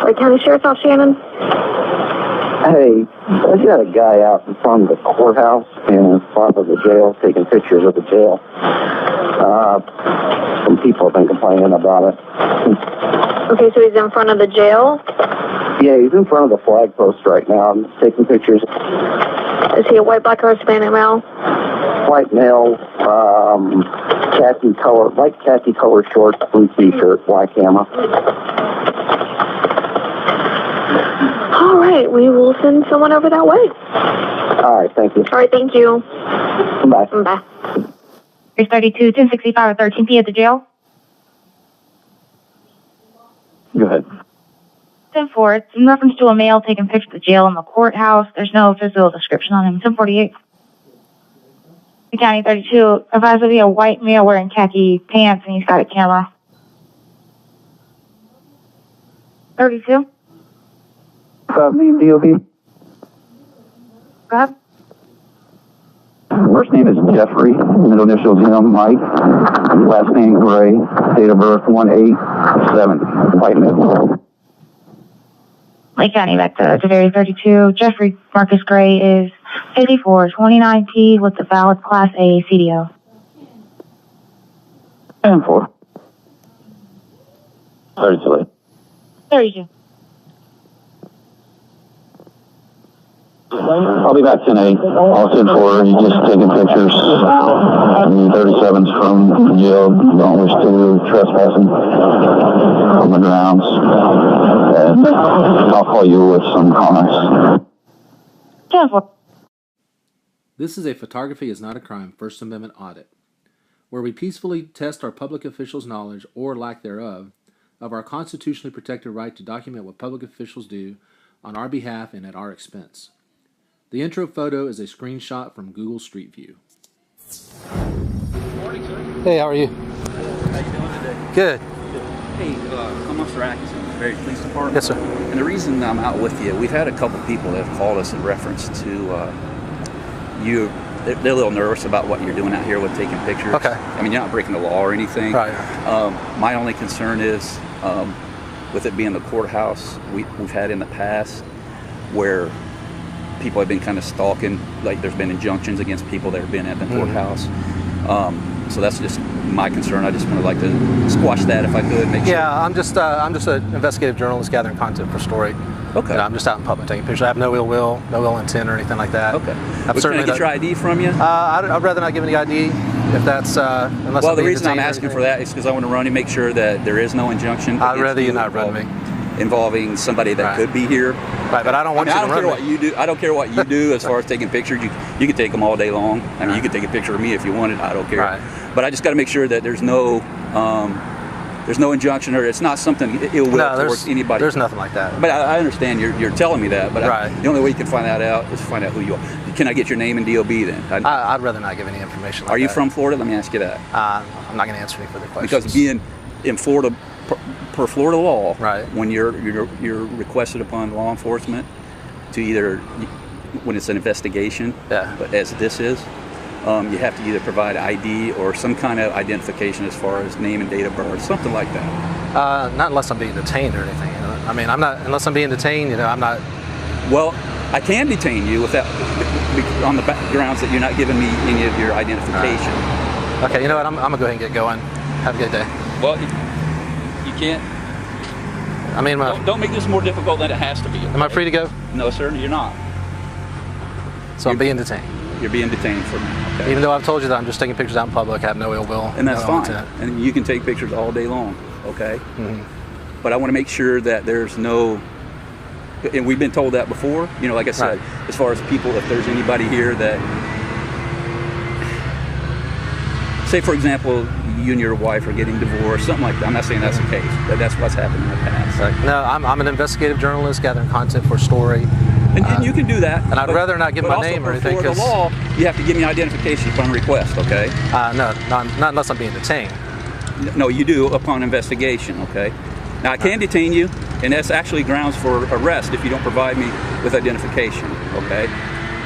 Lake County Sheriff's Office, Shannon. Hey, I got a guy out in front of the courthouse and in front of the jail taking pictures of the jail. Some people have been complaining about it. Okay, so he's in front of the jail? Yeah, he's in front of the flag post right now. I'm taking pictures. Is he a white, black, or Hispanic male? White male, khaki color, light khaki color shorts, blue t-shirt, black camera. All right, we will send someone over that way. All right, thank you. All right, thank you. Bye. Bye. 332, 1065 at 13P at the jail. Go ahead. 10-4, it's in reference to a male taking pictures of the jail in the courthouse. There's no physical description on him. 1048. County 32, advised to be a white male wearing khaki pants and he's got a camera. 32. DOB. Go ahead. First name is Jeffrey, middle initials M, Mike, last name Gray, date of birth 1/8/7, white male. Lake County back to Tavares 32. Jeffrey Marcus Gray is 54, 29P with a valid Class A CDO. 10-4. 32. 32. I'll be back 10-8. All 10-4. You just taking pictures. 37's from jail. Don't wish to trespassing from the grounds. And I'll call you with some comments. 10-4. This is a Photography is Not a Crime First Amendment audit, where we peacefully test our public officials' knowledge, or lack thereof, of our constitutionally protected right to document what public officials do on our behalf and at our expense. The intro photo is a screenshot from Google Street View. Good morning, sir. Hey, how are you? How you doing today? Good. Hey, I'm Officer Atkinson with the Berry Police Department. Yes, sir. And the reason I'm out with you, we've had a couple people that have called us in reference to you. They're a little nervous about what you're doing out here with taking pictures. Okay. I mean, you're not breaking the law or anything. Right. My only concern is, with it being the courthouse, we've had in the past where people have been kind of stalking, like there's been injunctions against people that have been at the courthouse. So that's just my concern. I just would like to squash that if I could. Make sure. I'm just an investigative journalist gathering content for story. Okay. I'm just out in public taking pictures. I have no ill will, no ill intent or anything like that. Okay. I've Can I get your ID from you? I'd rather not give any ID if that's unless. Well, the reason I'm asking for that is because I want to run and make sure that there is no injunction. I'd rather you not run me. Involving somebody that could be here. Right, but I don't want you to run me. I don't care what you do. I don't care what you do as far as taking pictures. You can take them all day long. I mean, you can take a picture of me if you wanted. I don't care. Right. But I just got to make sure that there's no injunction, or it's not something ill will towards anybody. There's nothing like that. But I understand you're telling me that. But right. The only way you can find that out is to find out who you are. Can I get your name and DOB then? I'd rather not give any information. Are you from Florida? Let me ask you that. I'm not going to answer any further questions. Because being in Florida, per Florida law, right, when you're requested upon law enforcement to either, when it's an investigation, but as this is, you have to either provide ID or some kind of identification as far as name and date of birth, something like that. Not unless I'm being detained or anything. You know? I mean, I'm not unless I'm being detained. You know, I'm not. Well, I can detain you without on the grounds that you're not giving me any of your identification. Right. Okay, you know what? I'm gonna go ahead and get going. Have a good day. Well, you can't. I mean, don't make this more difficult than it has to be. Okay? Am I free to go? No, sir, you're not. So I'm being detained. You're being detained for now. Okay. Even though I've told you that I'm just taking pictures out in public, I have no ill will. And that's no fine. And you can take pictures all day long, okay? Mm-hmm. But I want to make sure that there's no, and we've been told that before, you know, like I said, as far as people, if there's anybody here that, say for example, you and your wife are getting divorced, something like that. I'm not saying that's the case, but that's what's happened in the past. Right. No, I'm an investigative journalist gathering content for a story. And you can do that. And I'd rather not give my name or anything. But also, for the law, you have to give me identification upon request, okay? No, not unless I'm being detained. No, you do upon investigation, okay? Now, I can detain you, and that's actually grounds for arrest if you don't provide me with identification, okay?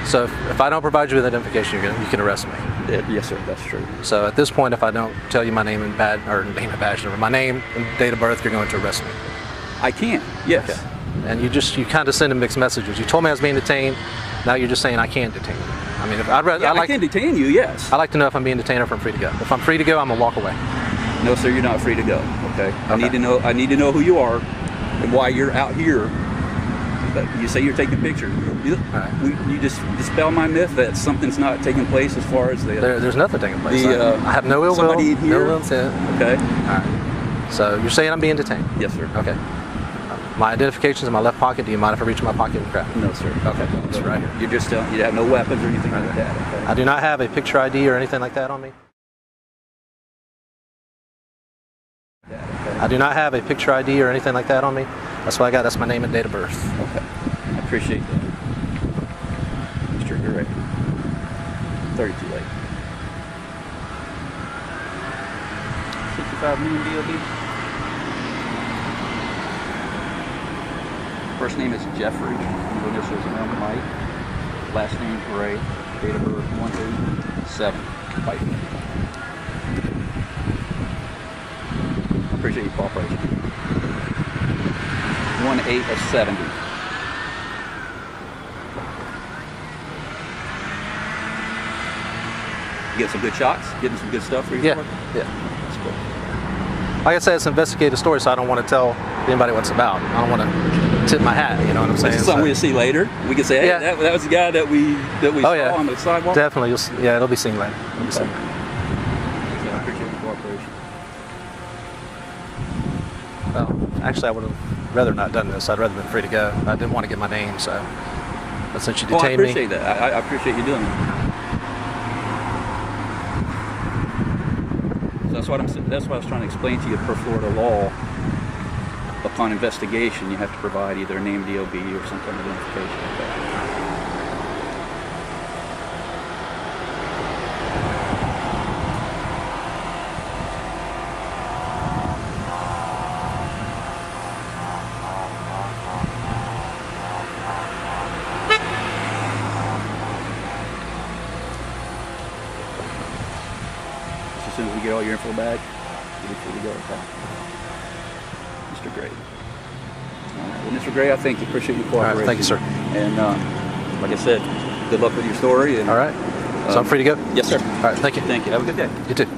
So if I don't provide you with identification, you can arrest me? Yes, sir, that's true. So at this point, if I don't tell you my name and my name and date of birth, you're going to arrest me? I can, yes. Okay. And you kind of send mixed messages. You told me I was being detained. Now you're just saying I can't detain you. I mean, if I'd rather, Yeah, I can detain you, yes. I like to know if I'm being detained or if I'm free to go. If I'm free to go, I'm gonna walk away. No, sir, you're not free to go. Okay. I need to know who you are and why you're out here. You say you're taking pictures. You just dispel my myth that something's not taking place as far as there's nothing taking place. I have no ill will. Somebody in here. No ill intent. Okay. All right. So you're saying I'm being detained? Yes, sir. Okay. My identification's in my left pocket. Do you mind if I reach in my pocket and grab it? No, sir. Okay. It's right here. You're just telling you have no weapons or anything like that. Okay. I do not have a picture ID or anything like that on me. I do not have a picture ID or anything like that on me. That's what I got. That's my name and date of birth. Okay. I appreciate that. Mr. Gray. 32 late. 65 million DOB. First name is Jeffrey. Middle initials M. Mike. Last name Gray. Date of birth 187. Fight. Appreciate your cooperation. 1/8 of 70. You get some good shots? Getting some good stuff for you? Yeah. Yeah. That's cool. Like I said, it's an investigative story, so I don't want to tell anybody what it's about. I don't want to tip my hat, you know what I'm saying? This is something we'll see later. We can say, hey, Yeah. that was the guy that we saw on the sidewalk. Definitely. It'll be seen later. I appreciate your cooperation. Well, actually, I would have rather not done this. I'd rather been free to go. I didn't want to get my name, so. But since you detained I appreciate that. I appreciate you doing that. So that's what I was trying to explain to you. Per Florida law, upon investigation, you have to provide either a name DOB or some kind of identification like that. As soon as we get all your info back, we'll be free to go. Okay. Mr. Gray. All right. Well, Mr. Gray, I thank you. Appreciate your cooperation. All right, thank you, sir. And like I said, good luck with your story. And, all right. So I'm free to go? Yes, sir. All right, thank you. Thank you. Have a good day. You too. 10-4,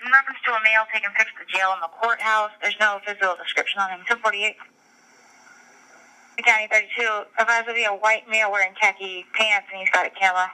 in reference to a male taking pictures of the jail in the courthouse. There's no physical description on him. 1048. County 32. Appears to be a white male wearing khaki pants, and he's got a camera.